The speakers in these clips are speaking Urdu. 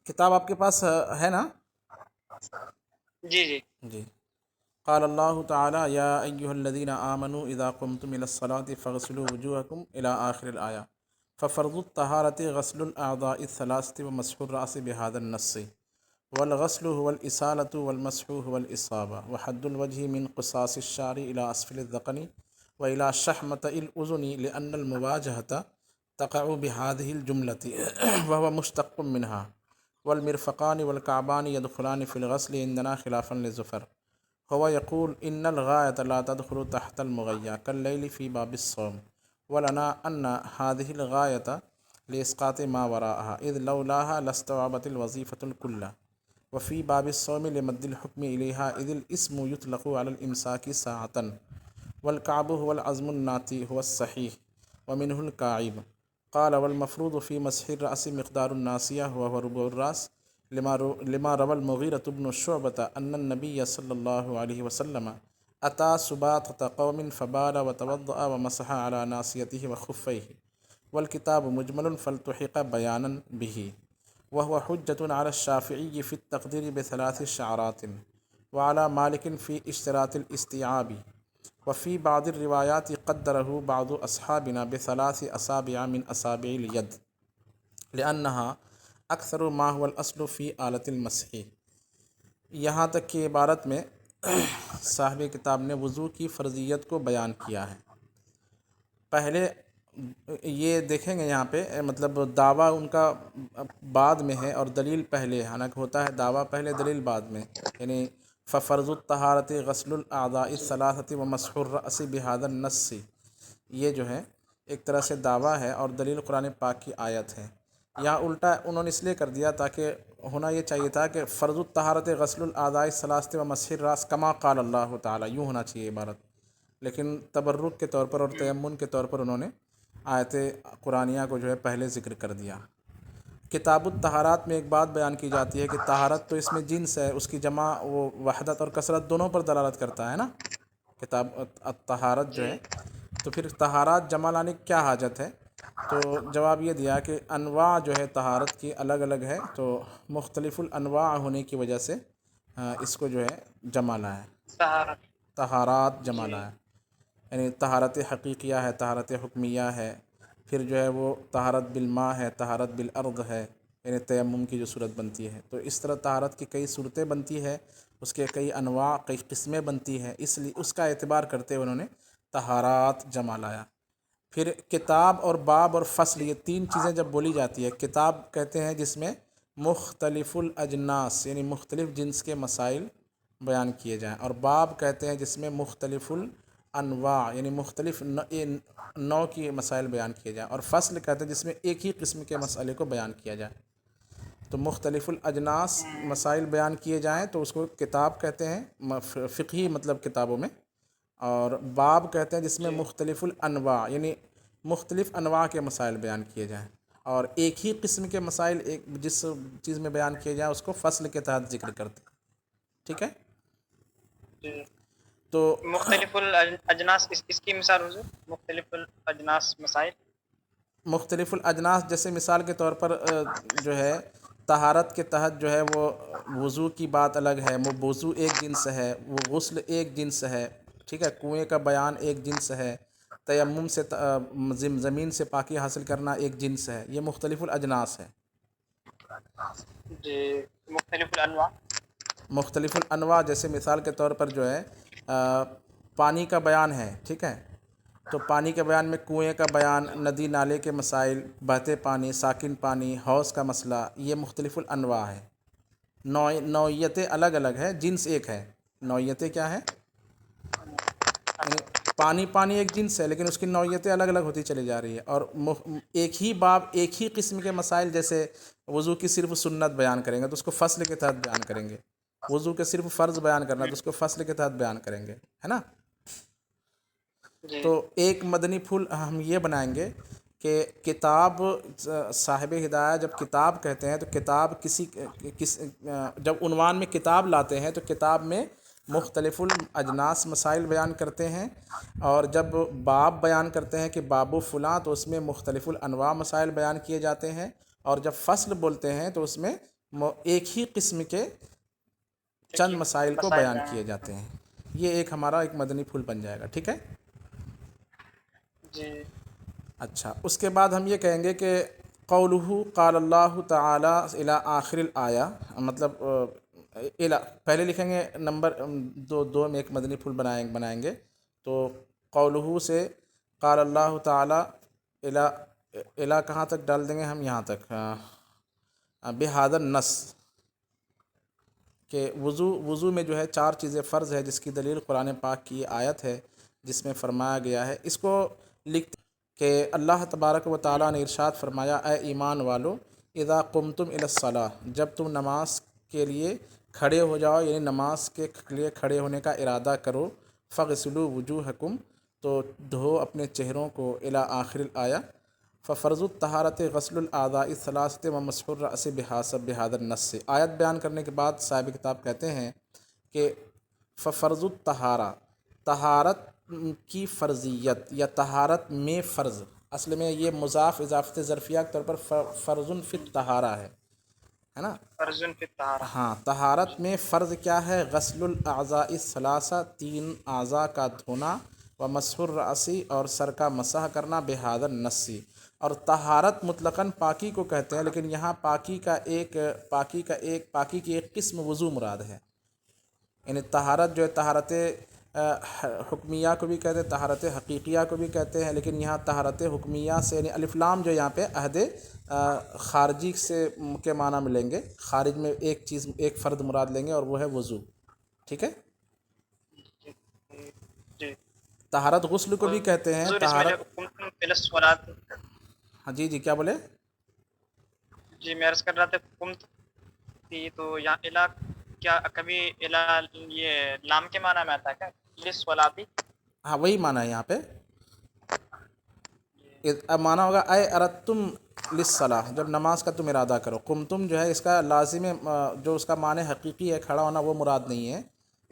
کتاب آپ کے پاس ہے نا؟ جی جی جی. قال اللہ تعالی یا ایہا الذین آمنوا اذا قمتم الى الصلاة فاغسلوا وجوہکم الى آخر الآیہ. ففرض الطہارة غسل الاعضاء الثلاثة ومسح الرأس بهذا النص، والغسل هو الإسالة والمسح هو الإصابة، وحد الوجه من قصاص الشعر إلى أسفل الذقن وإلى شحمة الأذن لأن المواجهة تقع بهذه الجملة وهو مشتق منها، والمرفقان والكعبان يدخلان في الغسل عندنا خلافا لزفر. هو يقول إن الغاية لا تدخل تحت المغية كالليل في باب الصوم، ولنا أن هذه الغاية لإسقاط ما وراءها إذ لولاها لاستوعبت الوظيفة الكلة، وفي باب الصوم لمد الحكم إليها إذ الاسم يطلق على الإمساك ساعة، والكعب هو العزم الناتي هو الصحيح ومنه الكاعب. قال والمفروض في مسح الرأس مقدار الناسية وهو ربع الرأس لما روى المغيرة بن شعبة أن النبي صلى الله عليه وسلم أتى سباطة قوم فبال وتوضأ ومسح على ناصيته وخفيه، والكتاب مجمل فالتحق بيانا به، وهو حجة على الشافعي في التقدير بثلاث شعرات، وعلى مالك في اشتراط الاستيعاب، وفي بعض الروايات قدره بعض أصحابنا بثلاث أصابع من أصابع اليد لأنها أكثر ما هو الأصل في آلة المسح. یہاں تک کہ عبارت میں صاحب کتاب نے وضو کی فرضیت کو بیان کیا ہے. پہلے یہ دیکھیں گے یہاں پہ مطلب دعویٰ ان کا بعد میں ہے اور دلیل پہلے، حالانکہ ہوتا ہے دعویٰ پہلے دلیل بعد میں. یعنی ففرض الطہارۃ غسل الاعضاء الثلاثۃ ومسح الرأس بهذا النص، یہ جو ہے ایک طرح سے دعویٰ ہے اور دلیل قرآن پاک کی آیت ہے. یہاں الٹا انہوں نے اس لیے کر دیا تاکہ ہونا یہ چاہیے تھا کہ فرض الطہارۃ غسل الاعضاء الثلاثۃ ومسح الرأس کما قال اللہ تعالی، یوں ہونا چاہیے عبارت. لیکن تبرک کے طور پر اور تیمن کے طور پر انہوں نے آیت قرآنیہ کو جو ہے پہلے ذکر کر دیا. کتاب الطہارات میں ایک بات بیان کی جاتی ہے کہ طہارت تو اس میں جنس ہے، اس کی جمع وہ وحدت اور کثرت دونوں پر دلالت کرتا ہے نا کتاب الطہارت جو جی ہے. تو پھر طہارات جمع لانے کی کیا حاجت ہے؟ تو جواب یہ دیا کہ انواع جو ہے طہارت کی الگ الگ ہے، تو مختلف الانواع ہونے کی وجہ سے اس کو جو ہے جمع لایا ہے، سہارا. طہارات جمع جی لایا ہے. یعنی طہارت حقیقیہ ہے، طہارت حکمیہ ہے، پھر جو ہے وہ طہارت بالماء ہے، طہارت بالارض ہے، یعنی تیمم کی جو صورت بنتی ہے. تو اس طرح طہارت کی کئی صورتیں بنتی ہے، اس کے کئی انواع کئی قسمیں بنتی ہیں، اس لیے اس کا اعتبار کرتے ہوئے انہوں نے طہارات جمع لایا. پھر کتاب اور باب اور فصل، یہ تین چیزیں جب بولی جاتی ہے، کتاب کہتے ہیں جس میں مختلف الاجناس یعنی مختلف جنس کے مسائل بیان کیے جائیں، اور باب کہتے ہیں جس میں مختلف الانواع یعنی مختلف نوع کی مسائل بیان کیے جائیں، اور فصل کہتے ہیں جس میں ایک ہی قسم کے مسئلے کو بیان کیا جائے. تو مختلف الاجناس مسائل بیان کیے جائیں تو اس کو کتاب کہتے ہیں فقہی مطلب کتابوں میں، اور باب کہتے ہیں جس میں جی مختلف الانواع یعنی مختلف انواع کے مسائل بیان کیے جائیں، اور ایک ہی قسم کے مسائل ایک جس چیز میں بیان کیے جائیں اس کو فصل کے تحت ذکر کرتے ہیں. ٹھیک ہے. جی. تو مختلف الاجناس اس کی مثال حضور، مختلف الاجناس مسائل. مختلف الاجناس جیسے مثال کے طور پر جو ہے طہارت کے تحت جو ہے وہ وضو کی بات الگ ہے، وہ وضو ایک جنس ہے، وہ غسل ایک جنس ہے. ٹھیک ہے. کنویں کا بیان ایک جنس ہے، تیمم سے زمین سے پاکی حاصل کرنا ایک جنس ہے. یہ مختلف الاجناس ہے. جی. مختلف الانواع. مختلف الانواع جیسے مثال کے طور پر جو ہے پانی کا بیان ہے. ٹھیک ہے. تو پانی کے بیان میں کنویں کا بیان، ندی نالے کے مسائل، بہتے پانی، ساکن پانی، حوض کا مسئلہ، یہ مختلف الانواع ہے. نوعیتیں الگ الگ ہے، جنس ایک ہے. نوعیتیں کیا ہیں؟ یعنی پانی ایک جنس ہے لیکن اس کی نوعیتیں الگ الگ ہوتی چلی جا رہی ہے. اور ایک ہی باب ایک ہی قسم کے مسائل، جیسے وضو کی صرف سنت بیان کریں گے تو اس کو فصل کے تحت بیان کریں گے. وضو کے صرف فرض بیان کرنا تو اس کو فصل کے تحت بیان کریں گے، ہے نا. جی تو ایک مدنی پھول ہم یہ بنائیں گے کہ کتاب، صاحب ہدایہ جب کتاب کہتے ہیں تو کتاب جب عنوان میں کتاب لاتے ہیں تو کتاب میں مختلف الاجناس مسائل بیان کرتے ہیں، اور جب باب بیان کرتے ہیں کہ باب و فلاں تو اس میں مختلف الانواع مسائل بیان کیے جاتے ہیں، اور جب فصل بولتے ہیں تو اس میں ایک ہی قسم کے چند مسائل کو بیان کیے جاتے ہیں. یہ ایک ہمارا ایک مدنی پھول بن جائے گا. ٹھیک ہے. جی اچھا، اس کے بعد ہم یہ کہیں گے کہ قولہ قال اللہ تعالی الی آخر الآیہ، مطلب پہلے لکھیں گے نمبر دو میں ایک مدنی پھول بنائیں گے. تو قولہ سے قال اللہ تعالی الی کہاں تک ڈال دیں گے ہم؟ یہاں تک بہذا النص، کہ وضو میں جو ہے 4 چیزیں فرض ہے، جس کی دلیل قرآن پاک کی آیت ہے جس میں فرمایا گیا ہے. اس کو لکھتے کہ اللہ تبارک و تعالیٰ نے ارشاد فرمایا، اے ایمان والو اذا قمتم الی الصلاۃ، جب تم نماز کے لیے کھڑے ہو جاؤ، یعنی نماز کے لیے کھڑے ہونے کا ارادہ کرو، فغسلوا وجوہکم، تو دھو اپنے چہروں کو، الی آخر الآیہ. ففرض الطہارت غسل الاعضاء الثلاثۃ ومسح الرأس بحسب بهذا النص. آیت بیان کرنے کے بعد صاحب کتاب کہتے ہیں کہ ففرض الطہارہ، طہارت کی فرضیت یا طہارت میں فرض، اصل میں یہ مضاف اضافت ظرفیہ کے طور پر فرض فی الطہارہ ہے نا. فرض فی الطہارہ. ہاں، طہارت میں فرض کیا ہے؟ غسل الاعضاء الثلاثہ، 3 اعضاء کا دھونا، و مسح الرأس، اور سر کا مسح کرنا، بہذا النص. اور طہارت مطلقاً پاکی کو کہتے ہیں، لیکن یہاں پاکی کی ایک قسم وضو مراد ہے. یعنی طہارت جو ہے طہارت حکمیہ کو بھی کہتے ہیں، طہارت حقیقیہ کو بھی کہتے ہیں، لیکن یہاں طہارت حکمیہ سے یعنی الف لام جو یہاں پہ عہد خارجی سے کے معنی ملیں گے. خارج میں ایک فرد مراد لیں گے اور وہ ہے وضو. ٹھیک ہے. جی. طہارت غسل کو بھی کہتے ہیں. حضور اس میں جو طہارت، قمتم الی الصلاۃ، ہاں جی کیا بولے؟ جی میں عرض کر رہا تھا قمت تھی، تو یہاں الا کیا کبھی الا یہ لام کے معنی میں آتا ہے کیا؟ للصلاۃ. ہاں وہی معنی ہے یہاں پہ. اب معنی ہوگا اے ارتم للصلاۃ، جب نماز کا تم ارادہ کرو. قمتم جو ہے اس کا لازم جو اس کا معنی حقیقی ہے کھڑا ہونا، وہ مراد نہیں ہے،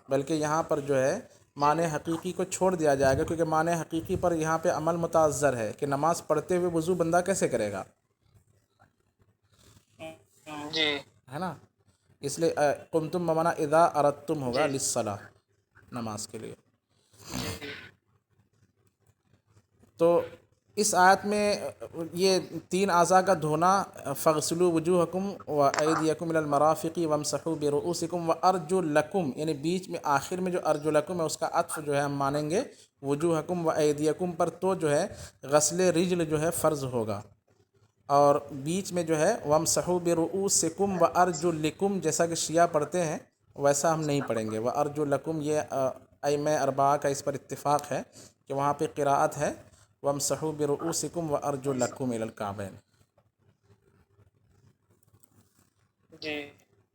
بلکہ یہاں پر جو ہے معنی حقیقی کو چھوڑ دیا جائے گا، کیونکہ معنی حقیقی پر یہاں پہ عمل متعذر ہے کہ نماز پڑھتے ہوئے وضو بندہ کیسے کرے گا، جی ہے نا. اس لیے قمتم بمعنی اذا اردتم ہوگا جی للصلاۃ، نماز کے لیے. جی تو اس آیت میں یہ 3 اعضاء کا دھونا، فغسلوا وجوہکم و ایدیکم الی المرافق وامسحوا برؤوسکم وارجلکم، یعنی بیچ میں آخر میں جو ارجلکم ہے اس کا عطف جو ہے ہم مانیں گے وجوہکم و ایدیکم پر، تو جو ہے غسل رجل جو ہے فرض ہوگا. اور بیچ میں جو ہے وامسحوا برؤوسکم وارجلکم، جیسا کہ شیعہ پڑھتے ہیں ویسا ہم نہیں پڑھیں گے. وارجلکم یہ ائمہ اربعہ کا اس پر اتفاق ہے کہ وہاں پہ قراءت ہے وامسحوا برؤوسکم وارجلکم الی الکعبین. جی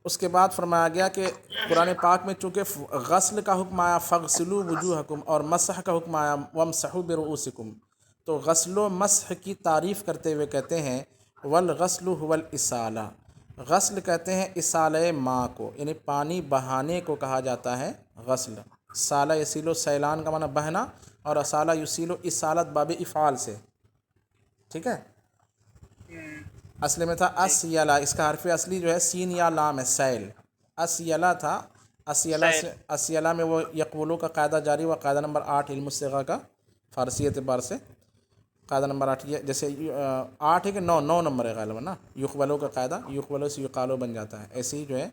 اس کے بعد فرمایا گیا کہ قرآن پاک میں چونکہ غسل کا حکم آیا فغسلوا وجوہکم، اور مسح کا حکم آیا وامسحوا برؤوسکم، تو غسل و مسح کی تعریف کرتے ہوئے کہتے ہیں والغسل هو الاسالہ، غسل کہتے ہیں اسالہ ماء کو، یعنی پانی بہانے کو کہا جاتا ہے غسل. سالہ یسیل و سیلان کا معنی بہنا، اور اسالہ یسیل و اسالت باب افعال سے. ٹھیک ہے. اصل میں تھا جی اسیلا، اس کا حرف اصلی جو ہے سین یا لام ہے، سیل. اسیلا تھا، اسیلا سیر. سے اسیلا میں وہ یقولو کا قاعدہ جاری ہوا، قاعدہ نمبر 8 علم الصیغہ کا فارسی اعتبار سے. قاعدہ نمبر 8 یہ جیسے 8 ہے کہ 9 نمبر ہے غالباً نا، یقبلو کا قاعدہ، یقبلو سے یقالو بن جاتا ہے. ایسے ہی جو ہے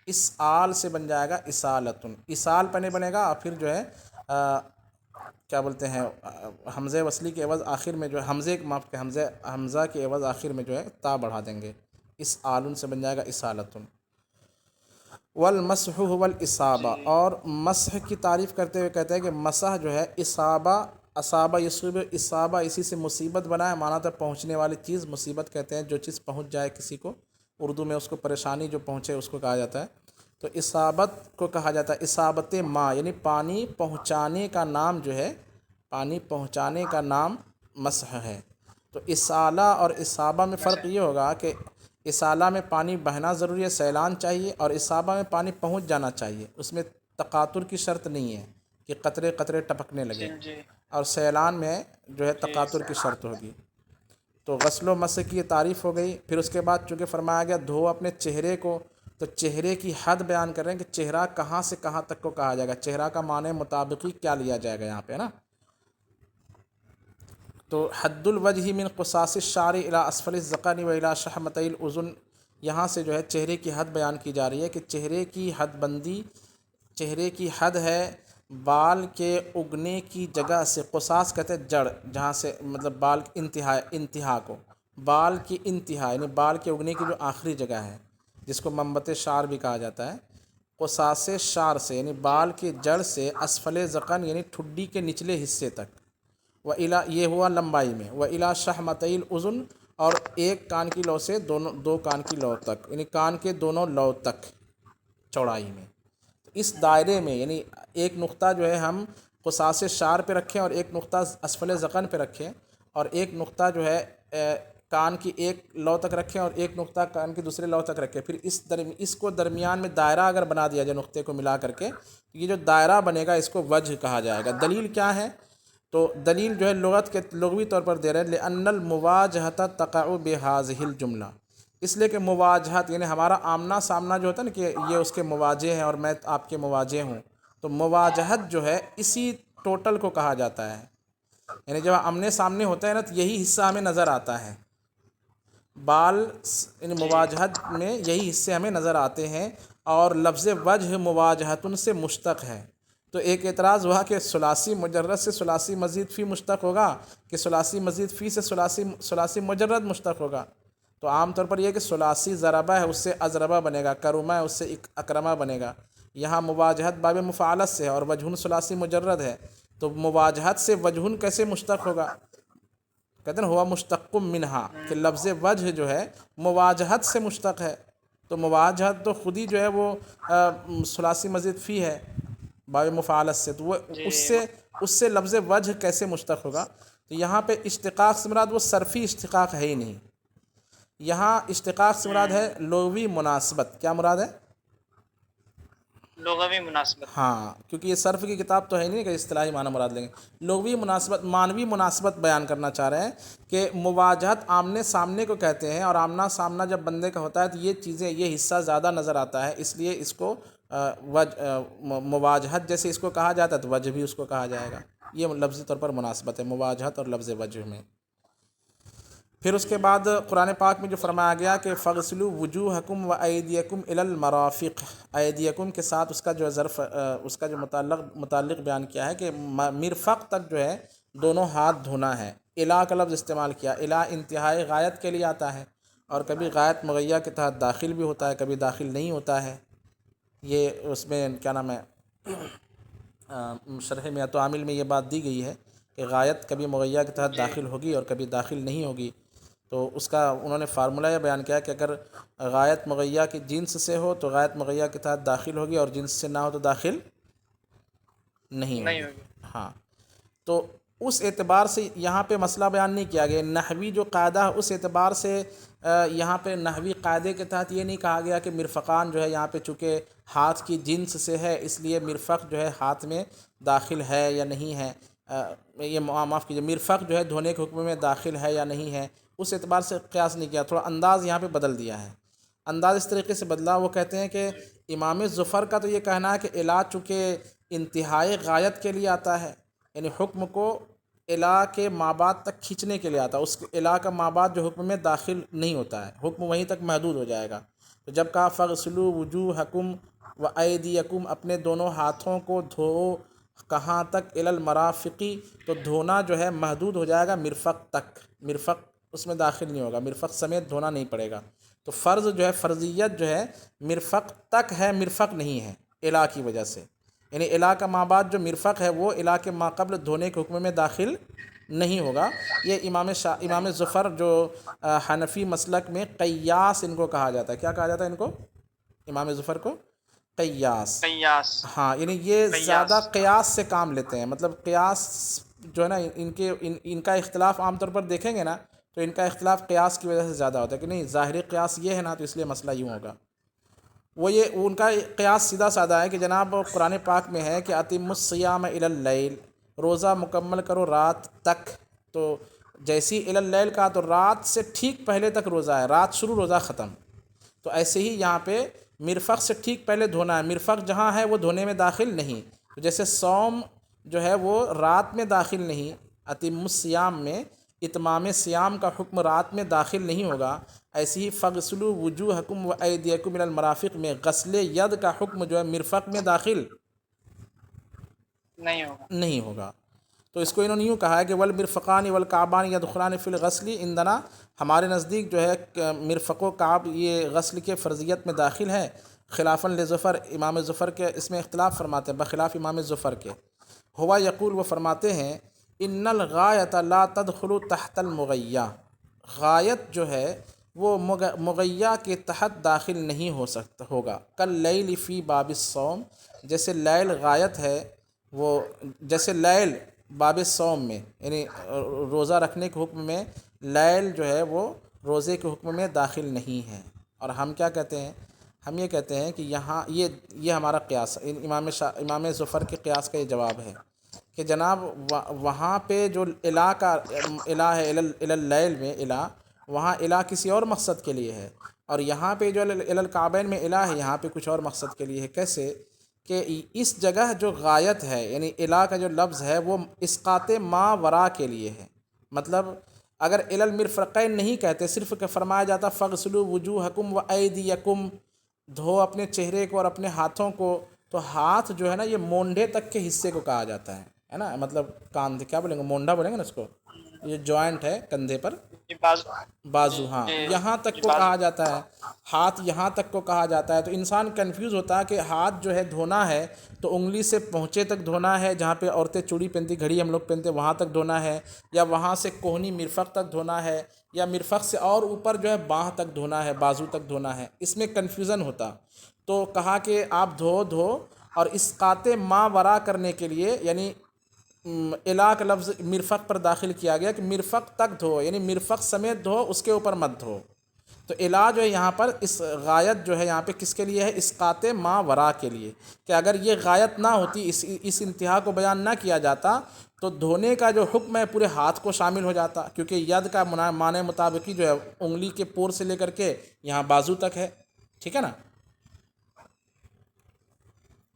اس آل سے بن جائے گا اسالتن، اسال پہلے بنے گا، اور پھر جو ہے کیا بولتے ہیں حمزہ وصلی کے عوض آخر میں جو ہے حمزہ کے عوض آخر میں جو ہے تا بڑھا دیں گے، اس آلن سے بن جائے گا اسالتن. والمسح هو الاصابہ، جی اور مسح کی تعریف کرتے ہوئے کہتے ہیں کہ مسح جو ہے اصابہ، اصابہ یصیب، اصابہ اسی سے مصیبت بنا ہے، مانا تھا پہنچنے والی چیز. مصیبت کہتے ہیں جو چیز پہنچ جائے کسی کو، اردو میں اس کو پریشانی جو پہنچے اس کو کہا جاتا ہے. تو اصابت کو کہا جاتا ہے اصابت ماء، یعنی پانی پہنچانے کا نام جو ہے، پانی پہنچانے کا نام مسح ہے. تو اسالہ اور اصابہ میں فرق یہ ہوگا کہ اسالہ میں پانی بہنا ضروری ہے، سیلان چاہیے، اور اصابہ میں پانی پہنچ جانا چاہیے، اس میں تقاطر کی شرط نہیں ہے کہ قطرے قطرے ٹپکنے لگے، جی جی اور سیلان میں جو ہے جی تقاطر کی شرط ہوگی. تو غسل و مسح کی یہ تعریف ہو گئی. پھر اس کے بعد چونکہ فرمایا گیا دھو اپنے چہرے کو، تو چہرے کی حد بیان کر رہے ہیں کہ چہرہ کہاں سے کہاں تک کو کہا جائے گا، چہرہ کا معنی مطابقی کیا لیا جائے گا یہاں پہ نا. تو حد الوجہ من قصاص الشعر الی اسفل الذقن و الی شحمتي الاذن، یہاں سے جو ہے چہرے کی حد بیان کی جا رہی ہے کہ چہرے کی حد بندی، چہرے کی حد ہے بال کے اگنے کی جگہ سے. قصاص کہتے ہیں جڑ، جہاں سے مطلب بال انتہا کو، بال کی انتہا یعنی بال کے اگنے کی جو آخری جگہ ہے، جس کو منبت شعر بھی کہا جاتا ہے. قصاص شعر سے یعنی بال کی جڑ سے اسفل ذقن یعنی ٹھڈی کے نچلے حصے تک، و الا یہ ہوا لمبائی میں، و الا شحمتي الاذن اور ایک کان کی لو سے دو کان کی لو تک، یعنی کان کے دونوں لو تک چوڑائی میں. تو اس دائرے میں یعنی ایک نقطہ جو ہے ہم قصاص شعر پہ رکھیں اور ایک نقطہ اسفل ذقن پہ رکھیں، اور ایک نقطہ جو ہے کان کی ایک لو تک رکھیں اور ایک نقطہ کان کی دوسرے لو تک رکھیں. پھر اس کو درمیان میں دائرہ اگر بنا دیا جائے نقطے کو ملا کر کے، یہ جو دائرہ بنے گا اس کو وجہ کہا جائے گا. دلیل کیا ہے؟ تو دلیل جو ہے لغت کے لغوی طور پر دے رہے ہیں لأن المواجہۃ تقع بہذہ الجملہ، اس لیے کہ مواجہت یعنی ہمارا آمنا سامنا جو ہوتا ہے نا کہ یہ اس کے مواجہ ہیں اور میں آپ کے مواجہ ہوں، تو مواجہت جو ہے اسی ٹوٹل کو کہا جاتا ہے. یعنی جب آمنے سامنے ہوتا ہے نا تو یہی حصہ ہمیں نظر آتا ہے، بال یعنی مواجہت میں یہی حصے ہمیں نظر آتے ہیں. اور لفظ وجہ مواجہتن سے مشتق ہے. تو ایک اعتراض ہوا کہ ثلاثی مجرد سے ثلاثی مزید فی مشتق ہوگا کہ ثلاثی مزید فی سے ثلاثی مجرد مشتق ہوگا. تو عام طور پر یہ کہ ثلاثی ضربہ ہے اس سے اضربہ بنے گا، کرمہ ہے اس سے اکرمہ بنے گا. یہاں مواجہت باب مفعلت سے ہے اور وجہن ثلاثی مجرد ہے، تو مواجہت سے وجہن کیسے مشتق ہوگا؟ کہتے ہیں ہوا مشتق منہا کہ لفظ وجہ جو ہے مواجہت سے مشتق ہے. تو مواجہت تو خود ہی جو ہے وہ ثلاثی مزید فی ہے باب مفعلت سے، تو وہ اس سے لفظ وجہ کیسے مشتق ہوگا؟ تو یہاں پہ اشتقاق سے مراد وہ صرفی اشتقاق ہے ہی نہیں، یہاں اشتقاق سے مراد ہے لغوی مناسبت. کیا مراد ہے؟ لغوی مناسبت. ہاں، کیونکہ یہ صرف کی کتاب تو ہے نہیں کہ اصطلاحی معنی مراد لیں گے. لغوی مناسبت، معنوی مناسبت بیان کرنا چاہ رہے ہیں کہ مواجہت آمنے سامنے کو کہتے ہیں، اور آمنا سامنا جب بندے کا ہوتا ہے تو یہ چیزیں، یہ حصہ زیادہ نظر آتا ہے، اس لیے اس کو مواجہت جیسے اس کو کہا جاتا ہے تو وجہ بھی اس کو کہا جائے گا. یہ لفظی طور پر مناسبت ہے مواجہت اور لفظ وجہ میں. پھر اس کے بعد قرآن پاک میں جو فرمایا گیا کہ فغسلوا وجوہکم و ایدیکم الی المرافق، ایدیکم کے ساتھ اس کا جو ظرف اس کا جو متعلق بیان کیا ہے کہ مرفق تک جو ہے دونوں ہاتھ دھونا ہے. الا کا لفظ استعمال کیا، الا انتہائی غایت کے لیے آتا ہے، اور کبھی غایت مغیہ کے تحت داخل بھی ہوتا ہے، کبھی داخل نہیں ہوتا ہے. یہ اس میں کیا نام ہے شرح میات و عامل میں یہ بات دی گئی ہے کہ غایت کبھی مغیہ کے تحت داخل ہوگی اور کبھی داخل نہیں ہوگی. تو اس کا انہوں نے فارمولہ یہ بیان کیا کہ اگر غایت مغیہ کی جنس سے ہو تو غایت مغیہ کے تحت داخل ہوگی، اور جنس سے نہ ہو تو داخل نہیں ہوگی. ہاں، تو اس اعتبار سے یہاں پہ مسئلہ بیان نہیں کیا گیا. نحوی جو قاعدہ ہے اس اعتبار سے یہاں پہ نحوی قاعدے کے تحت یہ نہیں کہا گیا کہ مرفقان جو ہے یہاں پہ چونکہ ہاتھ کی جنس سے ہے اس لیے مرفق جو ہے ہاتھ میں داخل ہے یا نہیں ہے، یہ معاف کیجیے، مرفق جو ہے دھونے کے حکم میں داخل ہے یا نہیں ہے، اس اعتبار سے قیاس نہیں کیا. تھوڑا انداز یہاں پہ بدل دیا ہے. انداز اس طریقے سے بدلا، وہ کہتے ہیں کہ امام ظفر کا تو یہ کہنا ہے کہ الا چونکہ انتہائی غایت کے لیے آتا ہے، یعنی حکم کو الا کے مابعد تک کھینچنے کے لیے آتا ہے، اس الا کا مابعد جو حکم میں داخل نہیں ہوتا ہے، حکم وہیں تک محدود ہو جائے گا. تو جب کہا فغسلوا وجوہکم و ایدیکم، اپنے دونوں ہاتھوں کو دھو، کہاں تک؟ الی المرافقی، تو دھونا جو ہے محدود ہو جائے گا مرفق تک، مرفق اس میں داخل نہیں ہوگا، مرفق سمیت دھونا نہیں پڑے گا. تو فرض جو ہے، فرضیت جو ہے مرفق تک ہے، مرفق نہیں ہے الا کی وجہ سے. یعنی الا کا مابعد جو مرفق ہے وہ الا کے ماقبل دھونے کے حکم میں داخل نہیں ہوگا. یہ امام ظفر جو حنفی مسلک میں قیاس ان کو کہا جاتا ہے. کیا کہا جاتا ہے ان کو؟ امام ظفر کو قیاس. ہاں، یعنی یہ زیادہ قیاس سے کام لیتے ہیں. مطلب قیاس جو ہے نا ان کا اختلاف عام طور پر دیکھیں گے نا تو ان کا اختلاف قیاس کی وجہ سے زیادہ ہوتا ہے کہ نہیں ظاہری قیاس یہ ہے نا تو اس لیے مسئلہ یوں ہوگا. وہ یہ ان کا قیاس سیدھا سادہ ہے کہ جناب قرآن پاک میں ہے کہ اتم الصیام الی اللیل، روزہ مکمل کرو رات تک. تو جیسی اللیل کا تو رات سے ٹھیک پہلے تک روزہ ہے، رات شروع روزہ ختم، تو ایسے ہی یہاں پہ مرفق سے ٹھیک پہلے دھونا ہے، مرفق جہاں ہے وہ دھونے میں داخل نہیں، تو جیسے صوم جو ہے وہ رات میں داخل نہیں، اتم الصیام میں اتمام صیام کا حکم رات میں داخل نہیں ہوگا، ایسے ہی فغسلوا وجوہکم و ایدیکم الی المرافق میں غسل ید کا حکم جو ہے مرفق میں داخل نہیں ہوگا۔ نہیں ہوگا۔ تو اس کو انہوں نے یوں کہا ہے کہ والمرفقان والکعبان یدخلان فی الغسل عندنا، ہمارے نزدیک جو ہے مرفق و کعب یہ غسل کے فرضیت میں داخل ہے، خلافاً لظفر، امام ظفر کے اس میں اختلاف فرماتے ہیں، بخلاف امام ظفر کے۔ ہوا یقول، وہ فرماتے ہیں ان الغایۃ لا تدخل تحت المغیہ، غایت جو ہے وہ مغیہ کے تحت داخل نہیں ہو سکتا ہوگا، کاللیل فی باب الصوم، جیسے لیل غایت ہے، وہ جیسے لیل باب الصوم میں یعنی روزہ رکھنے کے حکم میں لیل جو ہے وہ روزے کے حکم میں داخل نہیں ہے۔ اور ہم کیا کہتے ہیں؟ ہم یہ کہتے ہیں کہ یہاں یہ ہمارا قیاس، امام ظفر کے قیاس کا یہ جواب ہے کہ جناب وہاں پہ جو الہ کا الہ ہے اللیل میں الہ، وہاں الہ کسی اور مقصد کے لیے ہے، اور یہاں پہ جو الکعبین میں الہ ہے یہاں پہ کچھ اور مقصد کے لیے ہے۔ کیسے کہ اس جگہ جو غایت ہے یعنی الہ کا جو لفظ ہے وہ اسقاط ما ورا کے لیے ہے، مطلب اگر الی المرفقین نہیں کہتے، صرف کہ فرمایا جاتا فغسلوا وجوہکم و ایدیکم، دھو اپنے چہرے کو اور اپنے ہاتھوں کو، تو ہاتھ جو ہے نا یہ مونڈے تک کے حصے کو کہا جاتا ہے نا، مطلب کاندھے کیا بولیں گے، مونڈا بولیں گے نا اس کو، یہ جوائنٹ ہے کندھے پر، جی بازو، بازو، جی ہاں جی یہاں تک جی کو بازو، کہا جاتا ہے، ہاتھ یہاں تک کو کہا جاتا ہے، تو انسان کنفیوز ہوتا ہے کہ ہاتھ جو ہے دھونا ہے تو انگلی سے پہنچے تک دھونا ہے، جہاں پہ عورتیں چوڑی پہنتی، گھڑی ہم لوگ پہنتے وہاں تک دھونا ہے، یا وہاں سے کوہنی مرفق تک دھونا ہے، یا مرفق سے اور اوپر جو ہے باہ تک دھونا ہے، بازو تک دھونا ہے، اس میں کنفیوژن ہوتا، تو کہا کہ آپ دھو اور اسقاط ما ورا کرنے کے لیے یعنی الہ کا لفظ مرفق پر داخل کیا گیا کہ مرفق تک دھو، یعنی مرفق سمیت دھو، اس کے اوپر مت دھو، تو الہ جو ہے یہاں پر اس غایت جو ہے یہاں پہ کس کے لیے ہے؟ اسقاط ما ورا کے لیے، کہ اگر یہ غایت نہ ہوتی، اس انتہا کو بیان نہ کیا جاتا تو دھونے کا جو حکم ہے پورے ہاتھ کو شامل ہو جاتا، کیونکہ ید کا معنی مطابقی جو ہے انگلی کے پور سے لے کر کے یہاں بازو تک ہے، ٹھیک ہے نا؟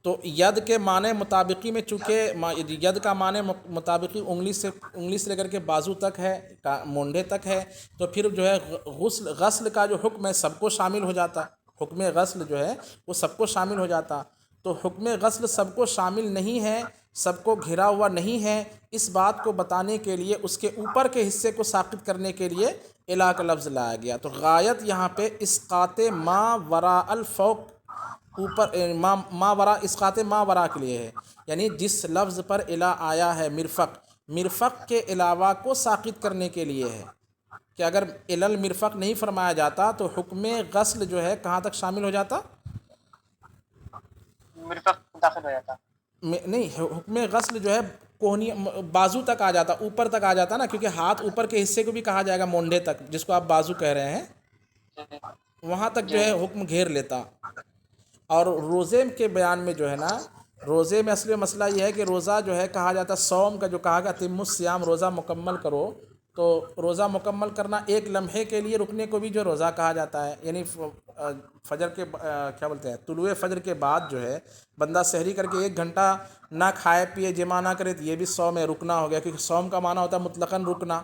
تو ید کے معنی مطابقی میں چونکہ ید کا معنی مطابقی انگلی سے لے کر کے بازو تک ہے، مونڈے تک ہے، تو پھر جو ہے غسل کا جو حکم ہے سب کو شامل ہو جاتا، حکم غسل جو ہے وہ سب کو شامل ہو جاتا، تو حکم غسل سب کو شامل نہیں ہے، سب کو گھرا ہوا نہیں ہے، اس بات کو بتانے کے لیے اس کے اوپر کے حصے کو ساقط کرنے کے لیے الہ کا لفظ لایا گیا، تو غایت یہاں پہ اسقاط ما وراء الفوق، اوپر ما ورا، اسقاط ما ورا کے لیے ہے، یعنی جس لفظ پر الہ آیا ہے مرفق کے علاوہ کو ساقط کرنے کے لیے ہے، کہ اگر الی المرفق نہیں فرمایا جاتا تو حکم غسل جو ہے کہاں تک شامل ہو جاتا؟ مرفق داخل ہو جاتا۔ نہیں، حکم غسل جو ہے کوہنی بازو تک آ جاتا، اوپر تک آ جاتا نا، کیونکہ ہاتھ اوپر کے حصے کو بھی کہا جائے گا مونڈے تک، جس کو آپ بازو کہہ رہے ہیں، وہاں تک جو جی ہے حکم گھیر لیتا۔ اور روزے کے بیان میں جو ہے نا، روزے میں اصل مسئلہ یہ ہے کہ روزہ جو ہے کہا جاتا ہے صوم کا، جو کہا گیا اتم الصیام، روزہ مکمل کرو، تو روزہ مکمل کرنا ایک لمحے کے لیے رکنے کو بھی جو روزہ کہا جاتا ہے، یعنی فجر کے کیا بولتے ہیں، طلوع فجر کے بعد جو ہے بندہ سحری کر کے 1 گھنٹہ نہ کھائے پیے جمع نہ کرے تو یہ بھی صوم ہے، رکنا ہو گیا، کیونکہ صوم کا معنی ہوتا ہے مطلقاً رکنا،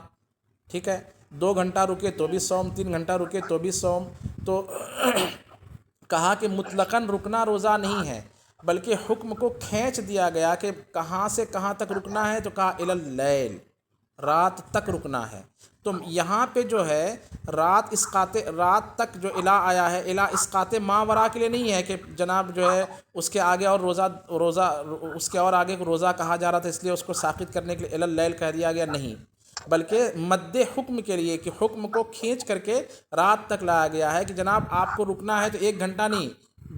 ٹھیک ہے، 2 گھنٹہ رکے تو بھی صوم، 3 گھنٹہ رکے تو بھی صوم، تو کہا کہ مطلقاً رکنا روزہ نہیں ہے، بلکہ حکم کو کھینچ دیا گیا کہ کہاں سے کہاں تک رکنا ہے، تو کہا الی اللیل، رات تک رکنا ہے، تو یہاں پہ جو ہے رات تک جو الہ آیا ہے، الہ اسقاط ما ورا کے لیے نہیں ہے کہ جناب جو ہے اس کے آگے اور روزہ اس کے اور آگے روزہ کہا جا رہا تھا اس لیے اس کو ساقط کرنے کے لیے الی اللیل کہہ دیا گیا، نہیں، بلکہ مد حکم کے لیے کہ حکم کو کھینچ کر کے رات تک لایا گیا ہے کہ جناب آپ کو رکنا ہے تو 1 گھنٹہ نہیں،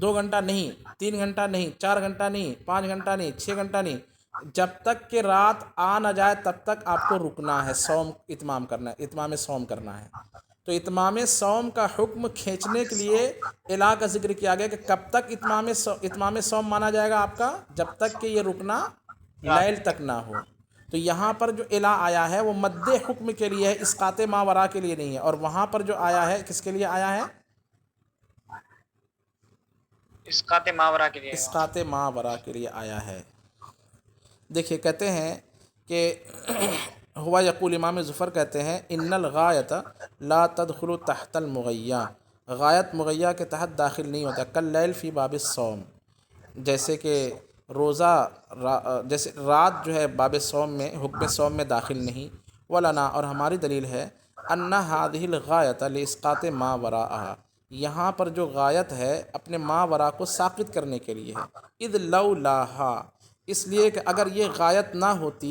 2 گھنٹہ نہیں، 3 گھنٹہ نہیں، 4 گھنٹہ نہیں، 5 گھنٹہ نہیں، 6 گھنٹہ نہیں، جب تک کہ رات آ نہ جائے تب تک آپ کو رکنا ہے، صوم اتمام کرنا ہے، اتمام صوم کرنا ہے، تو اتمام صوم کا حکم کھینچنے کے لیے الہ کا ذکر کیا گیا کہ کب تک اتمام صوم مانا جائے گا آپ کا؟ جب تک کہ یہ رکنا رات، لیل تک نہ ہو، تو یہاں پر جو الا آیا ہے وہ مد حکم کے لیے ہے، اسقاط ماورا کے لیے نہیں ہے، اور وہاں پر جو آیا ہے کس کے لیے آیا ہے؟ اسقاط ماورا کے لیے ہے وہاں۔ اسقاط ماورا کے لیے آیا ہے۔ دیکھیے کہتے ہیں کہ ہوا یقول، امام ظفر کہتے ہیں ان الغایت لا تدخل تحت المغیہ، غایت مغیہ کے تحت داخل نہیں ہوتا، کاللیل فی باب الصوم، جیسے کہ روزہ جیسے رات جو ہے باب صوم میں، حکم صوم میں داخل نہیں۔ ولنا، اور ہماری دلیل ہے، ان هذه الغایۃ لاسقاط ما وراءها، یہاں پر جو غایت ہے اپنے ما وراء کو ساقط کرنے کے لیے ہے، اذ لولاہا، اس لیے کہ اگر یہ غایت نہ ہوتی،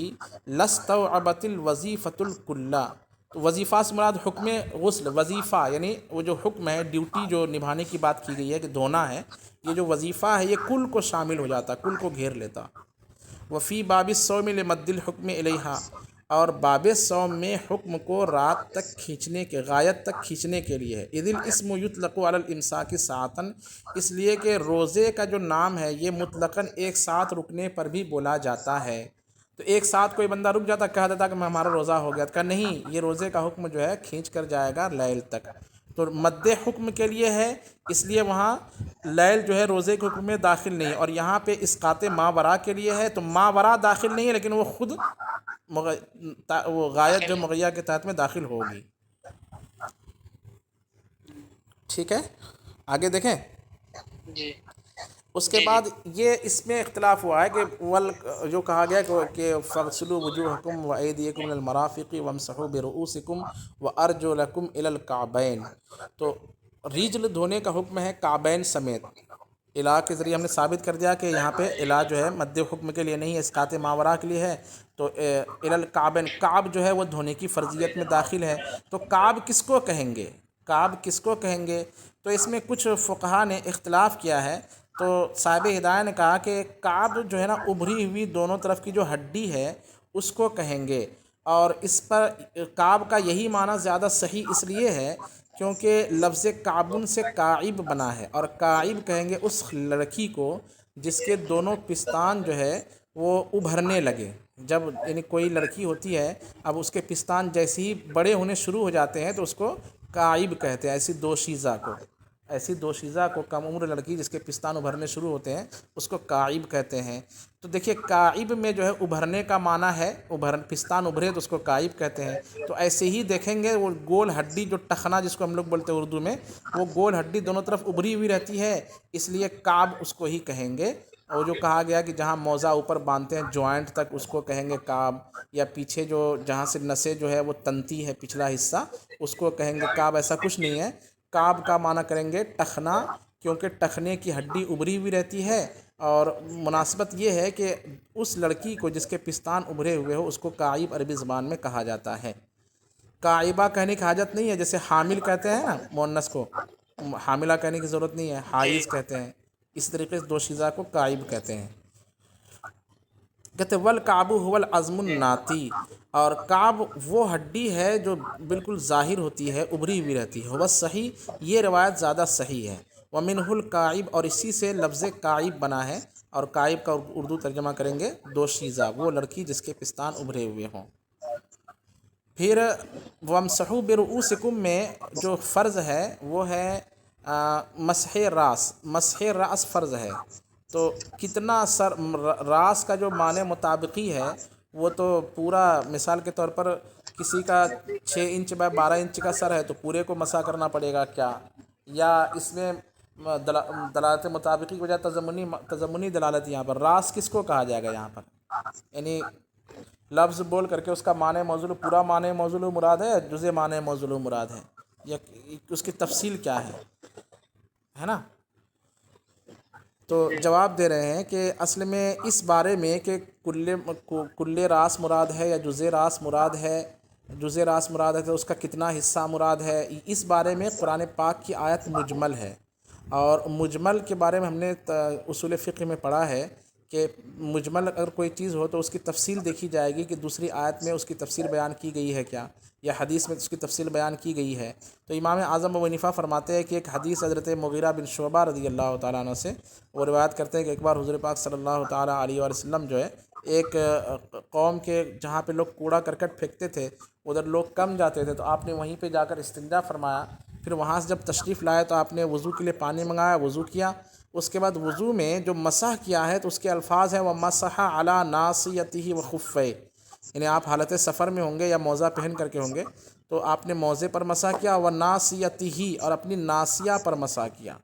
لستوعبت الوظیفۃ الکلہ، تو وظیفہ سے مراد حکم غسل، وظیفہ یعنی وہ جو حکم ہے، ڈیوٹی جو نبھانے کی بات کی گئی ہے کہ دھونا ہے، یہ جو وظیفہ ہے یہ کل کو شامل ہو جاتا، کل کو گھیر لیتا۔ وفی باب الصوم لمد الحکم الیہا، اور باب صوم میں حکم کو رات تک کھینچنے کے، غایت تک کھینچنے کے لیے ہے۔ اذ الاسم یطلق علی الامساک ساعتاً، اس لیے کہ روزے کا جو نام ہے یہ مطلقاً ایک ساتھ رکنے پر بھی بولا جاتا ہے۔ تو ایک ساتھ کوئی بندہ رک جاتا، کہہ دیتا کہ میں ہمارا روزہ ہو گیا، کہا نہیں، یہ روزے کا حکم جو ہے کھینچ کر جائے گا لیل تک، تو مد حکم کے لیے ہے، اس لیے وہاں لیل جو ہے روزے کے حکم میں داخل نہیں، اور یہاں پہ اسقاط ماورا کے لیے ہے، تو ماورا داخل نہیں ہے، لیکن وہ خود وہ غایت جو داخل مغیہ کے تحت میں داخل ہوگی۔ ٹھیک ہے، آگے دیکھیں۔ ہے۔ جی اس کے جی جی بعد یہ اس میں اختلاف ہوا ہے کہ جو کہا گیا کہ فاغسلوا وجوہکم وایدیکم الی المرافق وامسحوا برؤوسکم وارجلکم الی الکعبین، تو ریجل دھونے کا حکم ہے کعبین سمیت۔ الہ کے ذریعے ہم نے ثابت کر دیا کہ یہاں پہ الہ جو ہے مد حکم کے لیے نہیں ہے، اسقاط ماورا کے لیے ہے، تو الی الکعبین، کعب جو ہے وہ دھونے کی فرضیت میں داخل ہے۔ تو کعب کس کو کہیں گے؟ کعب کس کو کہیں گے؟ تو اس میں کچھ فقہا نے اختلاف کیا ہے۔ تو صاحب ہدایہ نے کہا کہ کعب جو ہے نا، ابھری ہوئی دونوں طرف کی جو ہڈی ہے اس کو کہیں گے، اور اس پر کعب کا یہی معنی زیادہ صحیح اس لیے ہے کیونکہ لفظ کعبن سے کاعب بنا ہے، اور کاعب کہیں گے اس لڑکی کو جس کے دونوں پستان جو ہے وہ ابھرنے لگے۔ جب یعنی کوئی لڑکی ہوتی ہے، اب اس کے پستان جیسے ہی بڑے ہونے شروع ہو جاتے ہیں تو اس کو کاعب کہتے ہیں، ایسی دوشیزہ کو، ایسی دوشیزہ کو، کم عمر لڑکی جس کے پستان ابھرنے شروع ہوتے ہیں اس کو کاعب کہتے ہیں۔ تو دیکھیے کاعب میں جو ہے ابھرنے کا معنی ہے، پستان ابھرے تو اس کو کاعب کہتے ہیں۔ تو ایسے ہی دیکھیں گے وہ گول ہڈی جو ٹخنا جس کو ہم لوگ بولتے ہیں اردو میں، وہ گول ہڈی دونوں طرف ابھری ہوئی رہتی ہے، اس لیے کعب اس کو ہی کہیں گے۔ اور جو کہا گیا کہ جہاں موزہ اوپر باندھتے ہیں جوائنٹ تک، اس کو کہیں گے کعب، یا پیچھے جو جہاں سے نسیں جو ہے وہ تنتی ہے پچھلا حصہ، اس کو کہیں گے کعب، ایسا کچھ نہیں ہے۔ کعب کا معنی کریں گے ٹخنا، کیونکہ ٹخنے کی ہڈی ابھری ہوئی رہتی ہے، اور مناسبت یہ ہے کہ اس لڑکی کو جس کے پستان ابھرے ہوئے ہو اس کو کاعب عربی زبان میں کہا جاتا ہے۔ کاعبہ کہنے کی حاجت نہیں ہے، جیسے حامل کہتے ہیں نا مؤنث کو، حاملہ کہنے کی ضرورت نہیں ہے، جی حائض کہتے ہیں، اس طریقے سے دوشیزہ کو کاعب کہتے ہیں۔ کہتے والکعب هو العظم جی الناتی، اور کعب وہ ہڈی ہے جو بالکل ظاہر ہوتی ہے، ابھری ہوئی رہتی ہے۔ وہ صحیح، یہ روایت زیادہ صحیح ہے۔ ومنہ الکعب، اور اسی سے لفظ کعب بنا ہے، اور کعب کا اردو ترجمہ کریں گے دوشیزہ، وہ لڑکی جس کے پستان ابھرے ہوئے ہوں۔ پھر وامسحوا برؤوسکم میں جو فرض ہے وہ ہے مسح راس، مسح راس فرض ہے۔ تو کتنا راس کا جو معنی مطابقی ہے وہ تو پورا، مثال کے طور پر کسی کا 6 انچ بائی 12 انچ کا سر ہے تو پورے کو مسح کرنا پڑے گا کیا؟ یا اس میں دلالت مطابقی کی وجہ تضمنی دلالت، یہاں پر راس کس کو کہا جائے گا یہاں پر؟ یعنی لفظ بول کر کے اس کا معنی موضوع، پورا معنی موضوع مراد ہے، جزء معنی موضوع مراد ہے، یا اس کی تفصیل کیا ہے نا؟ تو جواب دے رہے ہیں کہ اصل میں اس بارے میں کہ کل راس مراد ہے یا جزء راس مراد ہے، جزء راس مراد ہے تو اس کا کتنا حصہ مراد ہے، اس بارے میں قرآن پاک کی آیت مجمل ہے، اور مجمل کے بارے میں ہم نے اصول فقہ میں پڑھا ہے کہ مجمل اگر کوئی چیز ہو تو اس کی تفصیل دیکھی جائے گی کہ دوسری آیت میں اس کی تفصیل بیان کی گئی ہے کیا، یا حدیث میں اس کی تفصیل بیان کی گئی ہے۔ تو امام اعظم ابو حنیفہ فرماتے ہیں کہ ایک حدیث حضرت مغیرہ بن شعبہ رضی اللہ تعالیٰ عنہ سے وہ روایت کرتے ہیں کہ ایک بار حضور پاک صلی اللہ تعالیٰ علیہ وسلم جو ہے ایک قوم کے جہاں پہ لوگ کوڑا کرکٹ پھینکتے تھے ادھر لوگ کم جاتے تھے، تو آپ نے وہیں پہ جا کر استنجا فرمایا. پھر وہاں سے جب تشریف لائے تو آپ نے وضو کے لیے پانی منگایا، وضو کیا. اس کے بعد وضو میں جو مسح کیا ہے تو اس کے الفاظ ہیں وَمَسَحَ عَلَىٰ نَاصِيَتِهِ وَخُفَّيْهِ، یعنی آپ حالت سفر میں ہوں گے یا موزہ پہن کر کے ہوں گے تو آپ نے موزے پر مسح کیا، وَنَاصِيَتِهِ اور اپنی ناسیہ پر مسح کیا.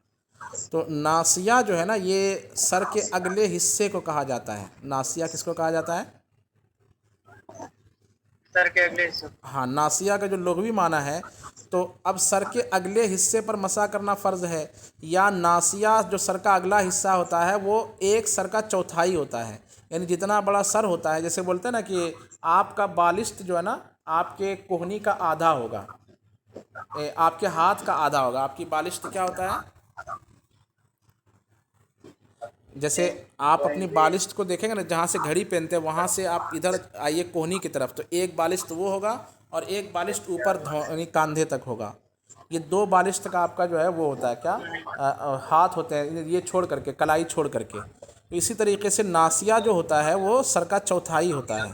تو ناسیہ جو ہے نا یہ سر کے اگلے حصے کو کہا جاتا ہے. ناسیہ کس کو کہا جاتا ہے؟ سر کے اگلے حصے. ہاں، ناسیہ کا جو لغوی معنی ہے تو اب سر کے اگلے حصے پر مسح کرنا فرض ہے، یا ناسیہ جو سر کا اگلا حصہ ہوتا ہے وہ ایک سر کا چوتھائی ہوتا ہے. یعنی جتنا بڑا سر ہوتا ہے، جیسے بولتے ہیں نا کہ آپ کا بالشت جو ہے نا آپ کے کوہنی کا آدھا ہوگا، آپ کے ہاتھ کا آدھا ہوگا. آپ کی بالشت کیا ہوتا ہے؟ جیسے آپ اپنی بالشت کو دیکھیں گے نا، جہاں سے گھڑی پہنتے ہیں وہاں سے آپ ادھر آئیے کوہنی کی طرف، تو ایک بالشت وہ ہوگا اور ایک بالشت اوپر یعنی کاندھے تک ہوگا. یہ دو بالشت کا آپ کا جو ہے وہ ہوتا ہے کیا، ہاتھ ہوتے ہیں یہ چھوڑ کر کے، کلائی چھوڑ کر کے. اسی طریقے سے ناسیہ جو ہوتا ہے وہ سر کا چوتھائی ہوتا ہے.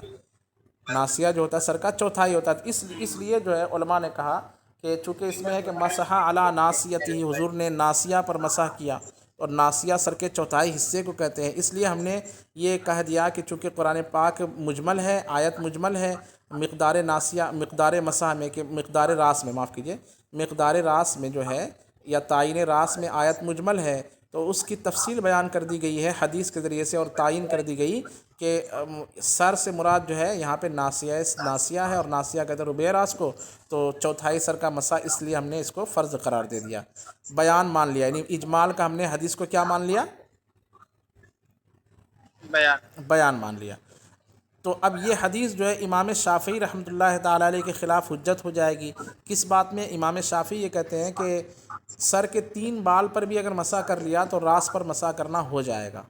ناسیہ جو ہوتا ہے سر کا چوتھائی ہوتا ہے. اس لیے جو ہے علماء نے کہا کہ چونکہ اس میں ہے کہ مسح علی ناسیتہ، حضور نے ناسیہ پر مسح کیا، اور ناسیہ سر کے چوتھائی حصے کو کہتے ہیں. اس لیے ہم نے یہ کہہ دیا کہ چونکہ قرآن پاک مجمل ہے، آیت مجمل ہے، مقدار ناسیہ، مقدار مسح میں، کہ مقدار راس میں، معاف کیجیے، مقدار راس میں جو ہے یا تعین راس میں آیت مجمل ہے، تو اس کی تفصیل بیان کر دی گئی ہے حدیث کے ذریعے سے، اور تعین کر دی گئی کہ سر سے مراد جو ہے یہاں پہ ناسیہ ہے، اور ناسیہ کہتے ہیں ربع راس کو، تو چوتھائی سر کا مسح، اس لیے ہم نے اس کو فرض قرار دے دیا، بیان مان لیا. یعنی اجمال کا ہم نے حدیث کو کیا مان لیا؟ بیان مان لیا. تو اب یہ حدیث جو ہے امام شافعی رحمۃ اللہ تعالیٰ علیہ کے خلاف حجت ہو جائے گی. کس بات میں؟ امام شافعی یہ کہتے ہیں کہ سر کے 3 بال پر بھی اگر مسح کر لیا تو راس پر مسح کرنا ہو جائے گا.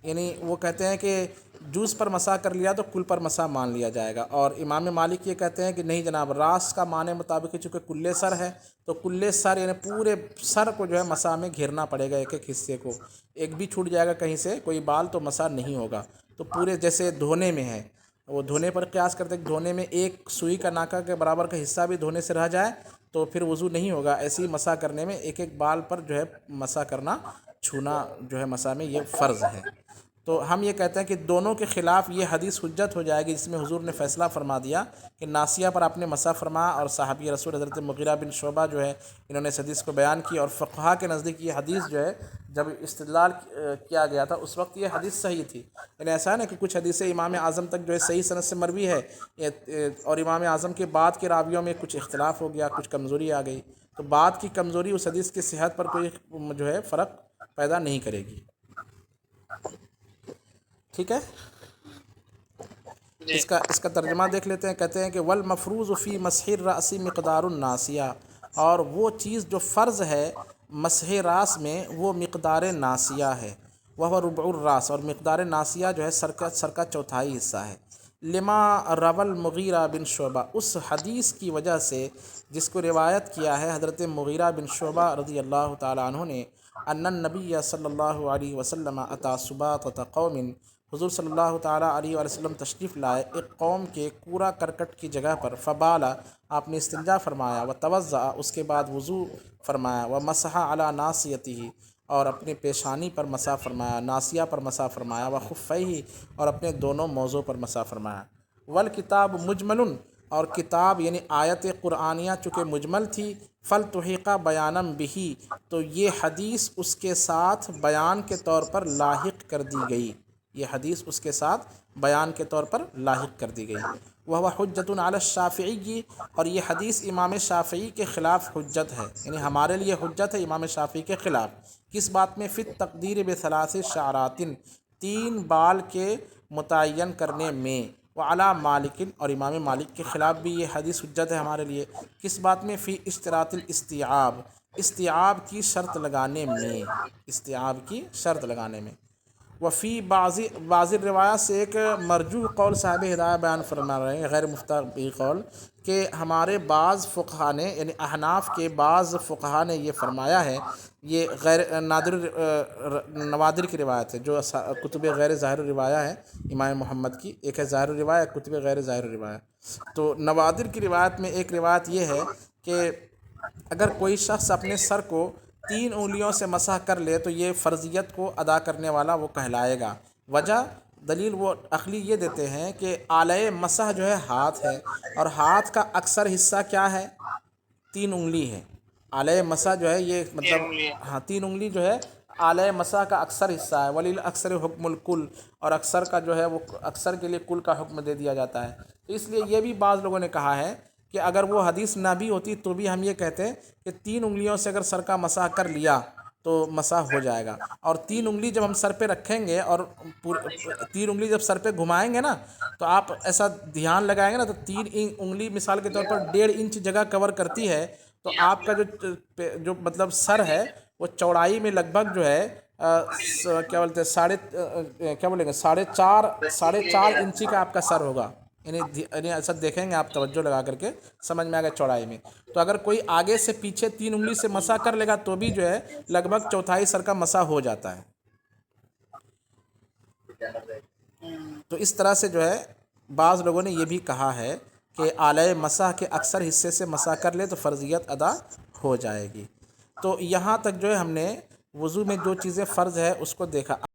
یعنی وہ کہتے ہیں کہ جوز پر مسح کر لیا تو کل پر مسح مان لیا جائے گا. اور امام مالک یہ کہتے ہیں کہ نہیں جناب، راس کا معنی مطابق چونکہ کلے سر ہے تو کلے سر یعنی پورے سر کو جو ہے مسح میں گھیرنا پڑے گا، ایک ایک حصے کو. ایک بھی چھوٹ جائے گا کہیں سے کوئی بال تو مسح نہیں ہوگا. تو پورے جیسے دھونے میں ہے، وہ دھونے پر قیاس کرتے ہیں کہ دھونے میں ایک سوئی کا ناکہ کے برابر کا حصہ بھی دھونے سے رہ جائے تو پھر وضو نہیں ہوگا. ایسے ہی مسح کرنے میں ایک ایک بال پر جو ہے مسح کرنا، چھونا جو ہے مسح میں، یہ فرض ہے. تو ہم یہ کہتے ہیں کہ دونوں کے خلاف یہ حدیث حجت ہو جائے گی، جس میں حضور نے فیصلہ فرما دیا کہ ناسیہ پر آپ نے مسح فرمایا، اور صحابی رسول حضرت مغیرہ بن شعبہ جو ہے انہوں نے اس حدیث کو بیان کی. اور فقہا کے نزدیک یہ حدیث جو ہے جب استدلال کیا گیا تھا اس وقت یہ حدیث صحیح تھی. یعنی ایسا ہے نا کہ کچھ حدیثیں امام اعظم تک جو ہے صحیح سند سے مروی ہے، اور امام اعظم کے بعد کے راویوں میں کچھ اختلاف ہو گیا، کچھ کمزوری آ گئی، تو بعد کی کمزوری اس حدیث کی صحت پر کوئی جو ہے فرق پیدا نہیں کرے گی. ٹھیک ہے، جی. اس کا ترجمہ دیکھ لیتے ہیں. کہتے ہیں کہ والمفروض فی مسح الراس مقدار الناسیہ، اور وہ چیز جو فرض ہے مسح راس میں وہ مقدار ناسیہ ہے. وہ ربع الراس، اور مقدار ناسیہ جو ہے سر کا چوتھائی حصہ ہے. لما روى المغیرہ بن شعبہ، اس حدیث کی وجہ سے جس کو روایت کیا ہے حضرت مغیرہ بن شعبہ رضی اللہ تعالیٰ عنہ نے، ان النبی صلی اللہ علیہ وسلم اتی سباطۃ قوم، حضور صلی اللہ تعالیٰ علیہ وسلم تشریف لائے ایک قوم کے کوڑا کرکٹ کی جگہ پر. فبالا، آپ نے استنجا فرمایا، وتوضأ، اس کے بعد وضو فرمایا، ومسح علی ناصیتہ، اور اپنے پیشانی پر مسح فرمایا، ناسیہ پر مسح فرمایا، وخفیہ، اور اپنے دونوں موزوں پر مسح فرمایا. والکتاب مجمل، اور کتاب یعنی آیت قرآنیہ چونکہ مجمل تھی، فلتحق بیانا بہ، تو یہ حدیث اس کے ساتھ بیان کے طور پر لاحق کر دی گئی. یہ حدیث اس کے ساتھ بیان کے طور پر لاحق کر دی گئی. وہ حجت علی الشافعی، اور یہ حدیث امام شافعی کے خلاف حجت ہے، یعنی ہمارے لیے حجت ہے امام شافعی کے خلاف. کس بات میں؟ فی التقدیر بثلاث شعرات، 3 بال کے متعین کرنے میں. وعلی مالک، اور امام مالک کے خلاف بھی یہ حدیث حجت ہے ہمارے لیے. کس بات میں؟ فی اشتراط الاستیعاب، استیعاب کی شرط لگانے میں، استیعاب کی شرط لگانے میں. وفی بعض روایات سے ایک مرجوح قول صاحب ہدایہ بیان فرما رہے ہیں، غیر مفترض قول، کہ ہمارے بعض فقہا نے یعنی احناف کے بعض فقہا نے یہ فرمایا ہے، یہ غیر نوادر کی روایت ہے جو کتب غیر ظاہر روایہ ہے امام محمد کی، ایک ہے ظاہر روایہ، کتب غیر ظاہر روایہ۔ تو نوادر کی روایت میں ایک روایت یہ ہے کہ اگر کوئی شخص اپنے سر کو 3 انگلیوں سے مسح کر لے تو یہ فرضیت کو ادا کرنے والا وہ کہلائے گا۔ وجہ دلیل وہ عقلی یہ دیتے ہیں کہ آلۂ مسح جو ہے ہاتھ ہے، اور ہاتھ کا اکثر حصہ کیا ہے؟ 3 انگلی ہے۔ آلۂ مسح جو ہے یہ مطلب ہاں 3 انگلی جو ہے آلۂ مسح کا اکثر حصہ ہے، ولیلاکثر حکم الکل، اور اکثر کا جو ہے وہ اکثر کے لیے کل کا حکم دے دیا جاتا ہے۔ تو اس لیے یہ بھی بعض لوگوں نے کہا ہے کہ اگر وہ حدیث نہ بھی ہوتی تو بھی ہم یہ کہتے ہیں کہ 3 انگلیوں سے اگر سر کا مسح کر لیا تو مسح ہو جائے گا، اور 3 انگلی جب ہم سر پہ رکھیں گے اور 3 انگلی جب سر پہ گھمائیں گے نا تو آپ ایسا دھیان لگائیں گے نا تو 3 انگلی مثال کے طور پر 1.5 انچ جگہ کور کرتی ہے، تو آپ کا جو مطلب سر ہے وہ چوڑائی میں لگ بھگ جو ہے کیا بولتے ہیں ساڑھے چار انچی کا آپ کا سر ہوگا، یعنی ایسا دیکھیں گے آپ توجہ لگا کر کے سمجھ میں آ گیا چوڑائی میں۔ تو اگر کوئی آگے سے پیچھے 3 انگلی سے مسح کر لے گا تو بھی جو ہے لگ بھگ چوتھائی سر کا مسح ہو جاتا ہے۔ تو اس طرح سے جو ہے بعض لوگوں نے یہ بھی کہا ہے کہ آلۂ مسح کے اکثر حصے سے مسح کر لے تو فرضیت ادا ہو جائے گی۔ تو یہاں تک جو ہے ہم نے وضو میں جو چیزیں فرض ہے اس کو دیکھا۔